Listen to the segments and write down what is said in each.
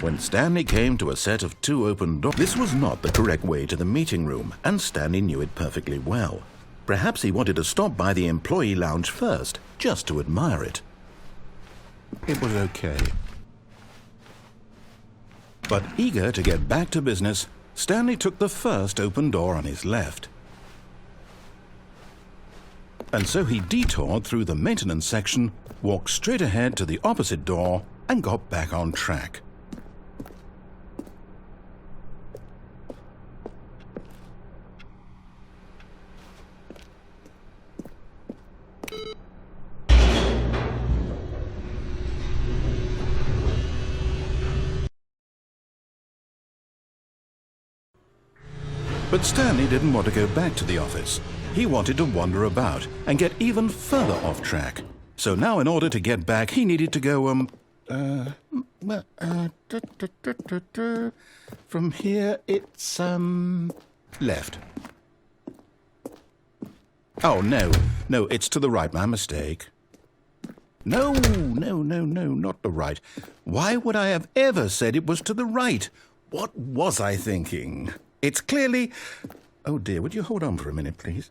When Stanley came to a set of 2 open doors, this was not the correct way to the meeting room, and Stanley knew it perfectly well. Perhaps he wanted to stop by the employee lounge first, just to admire it. It was okay. But eager to get back to business, Stanley took the first open door on his left. And so he detoured through the maintenance section, walked straight ahead to the opposite door, and got back on track. But Stanley didn't want to go back to the office. He wanted to wander about and get even further off track. So now in order to get back, he needed to go, from here it's, left. Oh, no, it's to the right, my mistake. No, not the right. Why would I have ever said it was to the right? What was I thinking? It's clearly... Oh dear, would you hold on for a minute, please?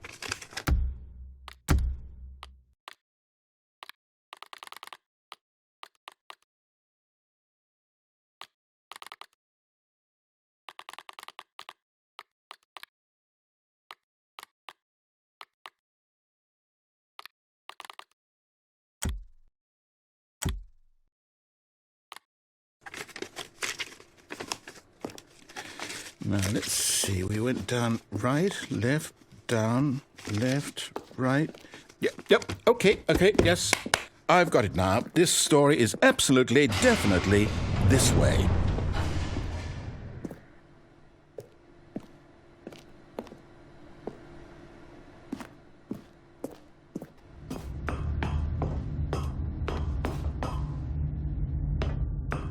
Now, let's see. We went down, right, left, down, left, right. Yep, okay, yes. I've got it now. This story is absolutely, definitely this way.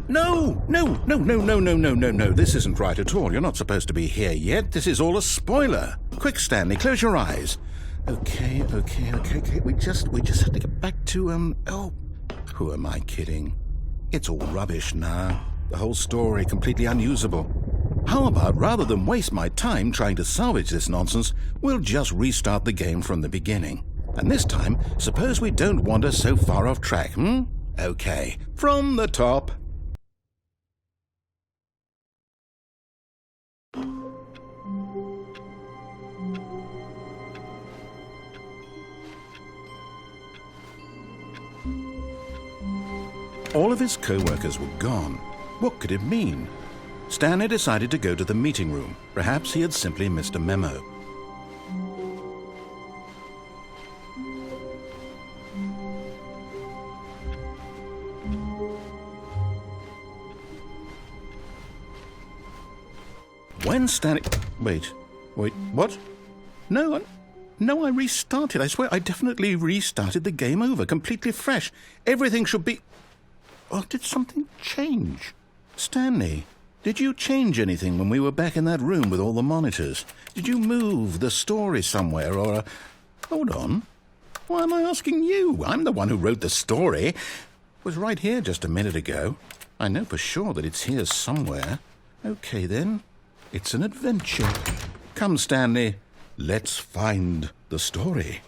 No. This isn't right at all. You're not supposed to be here yet. This is all a spoiler. Quick, Stanley, close your eyes. Okay. We just have to get back to, oh, who am I kidding? It's all rubbish now. The whole story completely unusable. How about, rather than waste my time trying to salvage this nonsense, we'll just restart the game from the beginning. And this time, suppose we don't wander so far off track, Okay, from the top. All of his co-workers were gone. What could it mean? Stanley decided to go to the meeting room. Perhaps he had simply missed a memo. When Stanley... Wait, what? No, I restarted. I swear I definitely restarted the game over, completely fresh. Everything should be... Oh, did something change? Stanley, did you change anything when we were back in that room with all the monitors? Did you move the story somewhere or... Hold on. Why am I asking you? I'm the one who wrote the story. It was right here just a minute ago. I know for sure that it's here somewhere. Okay, then. It's an adventure. Come, Stanley. Let's find the story.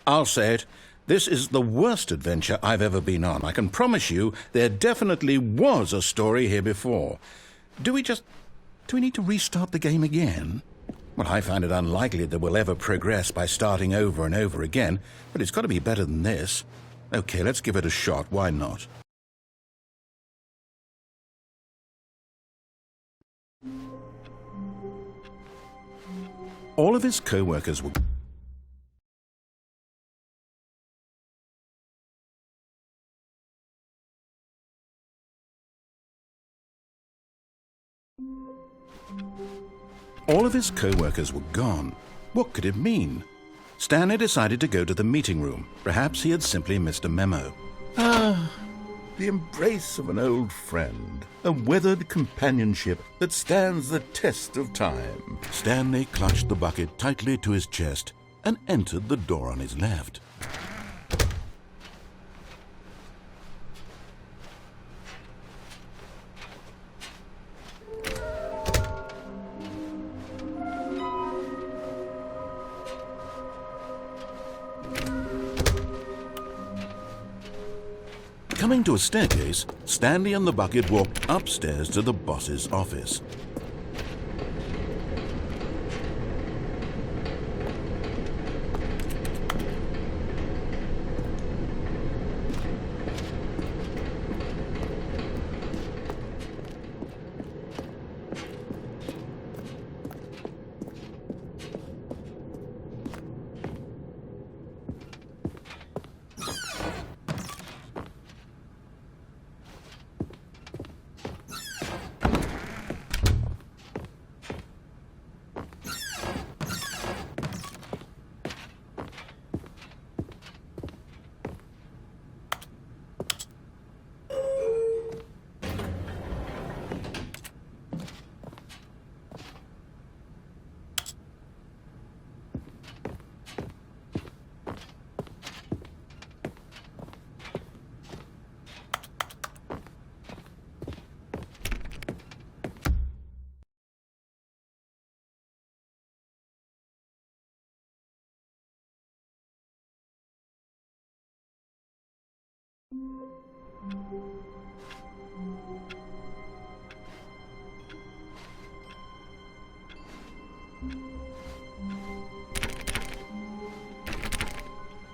I'll say it. This is the worst adventure I've ever been on. I can promise you there definitely was a story here before. Do we need to restart the game again? Well, I find it unlikely that we'll ever progress by starting over and over again, but it's got to be better than this. Okay, let's give it a shot. Why not? All of his co-workers were... All of his co-workers were gone. What could it mean? Stanley decided to go to the meeting room. Perhaps he had simply missed a memo. Ah, the embrace of an old friend. A weathered companionship that stands the test of time. Stanley clutched the bucket tightly to his chest and entered the door on his left. Coming to a staircase, Stanley and the bucket walked upstairs to the boss's office.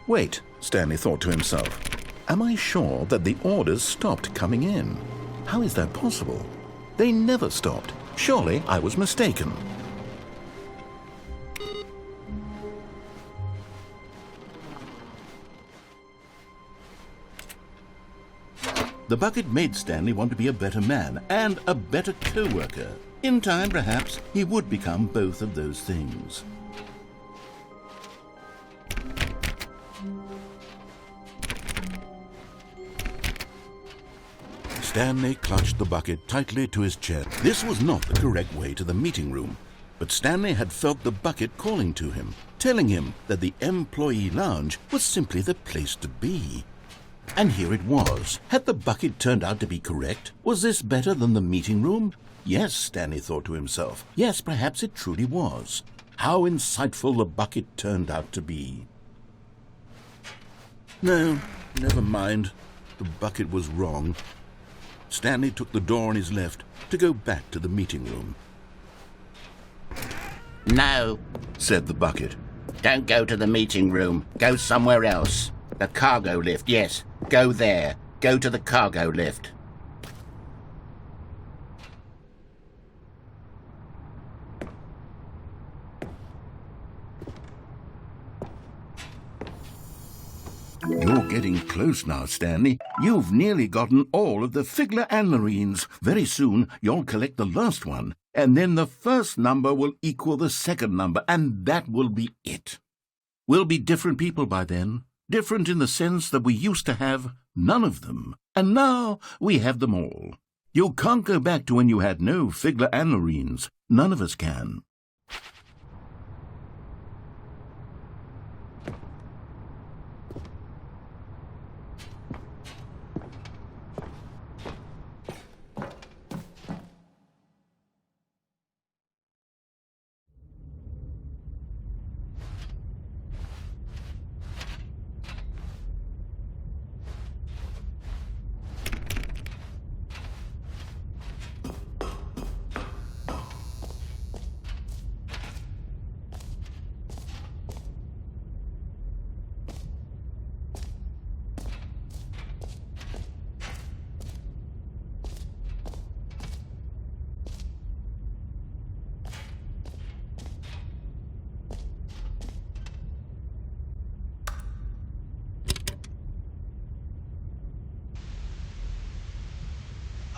Wait, Stanley thought to himself. Am I sure that the orders stopped coming in? How is that possible? They never stopped. Surely I was mistaken. The bucket made Stanley want to be a better man and a better co-worker. In time, perhaps, he would become both of those things. Stanley clutched the bucket tightly to his chest. This was not the correct way to the meeting room, but Stanley had felt the bucket calling to him, telling him that the employee lounge was simply the place to be. And here it was. Had the bucket turned out to be correct? Was this better than the meeting room? Yes, Stanley thought to himself. Yes, perhaps it truly was. How insightful the bucket turned out to be. No, never mind. The bucket was wrong. Stanley took the door on his left to go back to the meeting room. No, said the bucket. don't go to the meeting room. Go somewhere else. The cargo lift, yes. Go there. Go to the cargo lift. You're getting close now, Stanley. You've nearly gotten all of the Figler and Marines. Very soon, you'll collect the last one, and then the first number will equal the second number, and that will be it. We'll be different people by then. Different in the sense that we used to have none of them, and now we have them all. You can't go back to when you had no Figler and Marines. None of us can.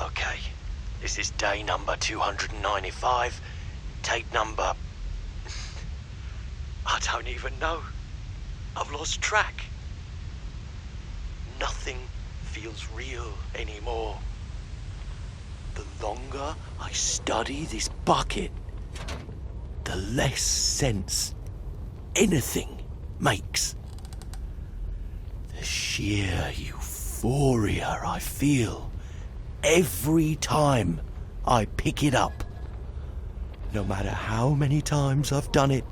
Okay, this is day number 295, Tape number... I don't even know. I've lost track. Nothing feels real anymore. The longer I study this bucket, the less sense anything makes. The sheer euphoria I feel every time I pick it up. No matter how many times I've done it,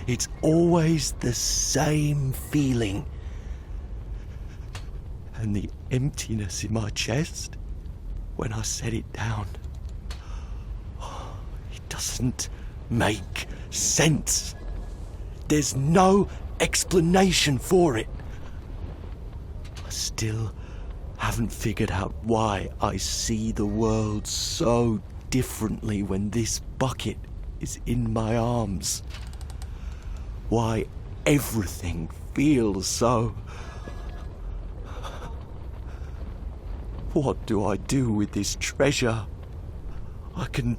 it's always the same feeling. And the emptiness in my chest when I set it down. It doesn't make sense. There's no explanation for it. I still haven't figured out why I see the world so differently when this bucket is in my arms. Why everything feels so... What do I do with this treasure? I can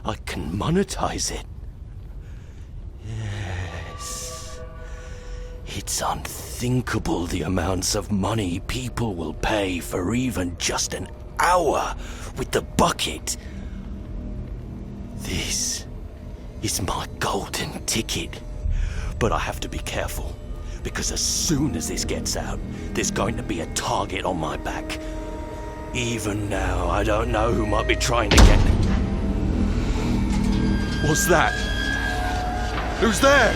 monetize it. Yes. It's unthinkable the amounts of money people will pay for even just an hour with the bucket. This is my golden ticket. But I have to be careful, because as soon as this gets out, there's going to be a target on my back. Even now, I don't know who might be trying to get... What's that? Who's there?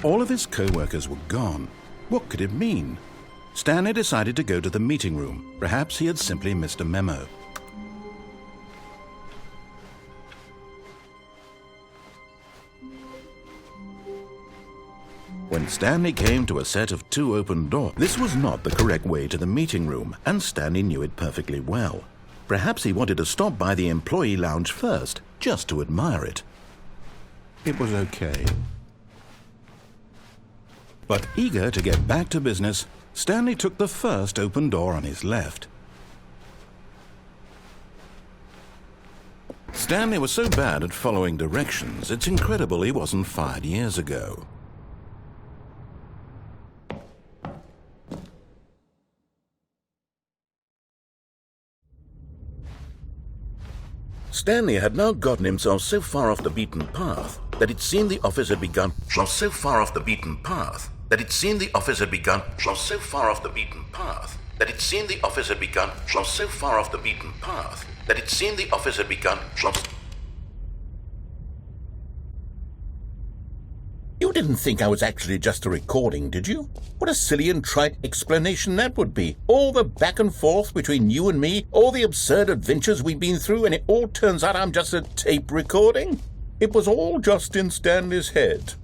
All of his co-workers were gone. What could it mean? Stanley decided to go to the meeting room. Perhaps he had simply missed a memo. When Stanley came to a set of 2 open doors, this was not the correct way to the meeting room, and Stanley knew it perfectly well. Perhaps he wanted to stop by the employee lounge first, just to admire it. It was okay. But eager to get back to business, Stanley took the first open door on his left. Stanley was so bad at following directions, it's incredible he wasn't fired years ago. Stanley had now gotten himself so far off the beaten path that it seemed the office had begun so far off the beaten path that it seemed the office had begun so far off the beaten path that it seemed the office had begun so far off the beaten path that it seemed the office had begun. You didn't think I was actually just a recording, did you? What a silly and trite explanation that would be. All the back and forth between you and me, all the absurd adventures we've been through, and it all turns out I'm just a tape recording? It was all just in Stanley's head.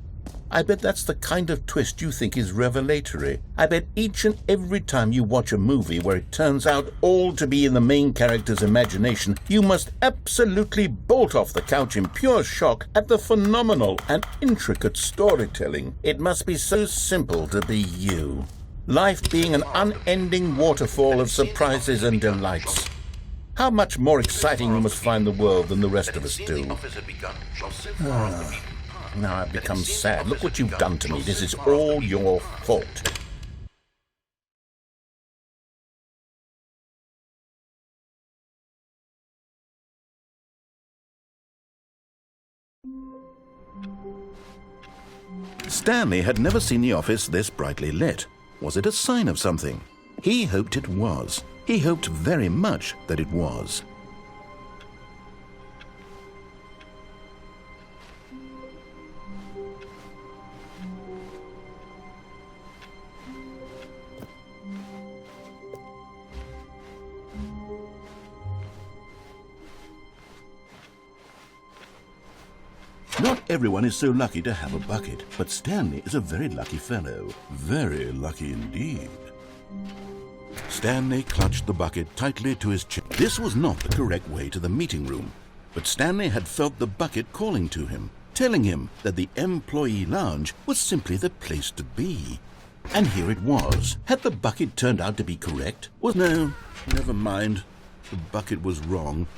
I bet that's the kind of twist you think is revelatory. I bet each and every time you watch a movie where it turns out all to be in the main character's imagination, you must absolutely bolt off the couch in pure shock at the phenomenal and intricate storytelling. It must be so simple to be you. Life being an unending waterfall of surprises and delights. How much more exciting you must find the world than the rest of us do. Now I've become sad. Look what you've done to me. This is all your fault. Stanley had never seen the office this brightly lit. Was it a sign of something? He hoped it was. He hoped very much that it was. Not everyone is so lucky to have a bucket, but Stanley is a very lucky fellow. Very lucky indeed. Stanley clutched the bucket tightly to his chest. This was not the correct way to the meeting room, but Stanley had felt the bucket calling to him, telling him that the employee lounge was simply the place to be. And here it was. Had the bucket turned out to be correct? Well, no, never mind. The bucket was wrong.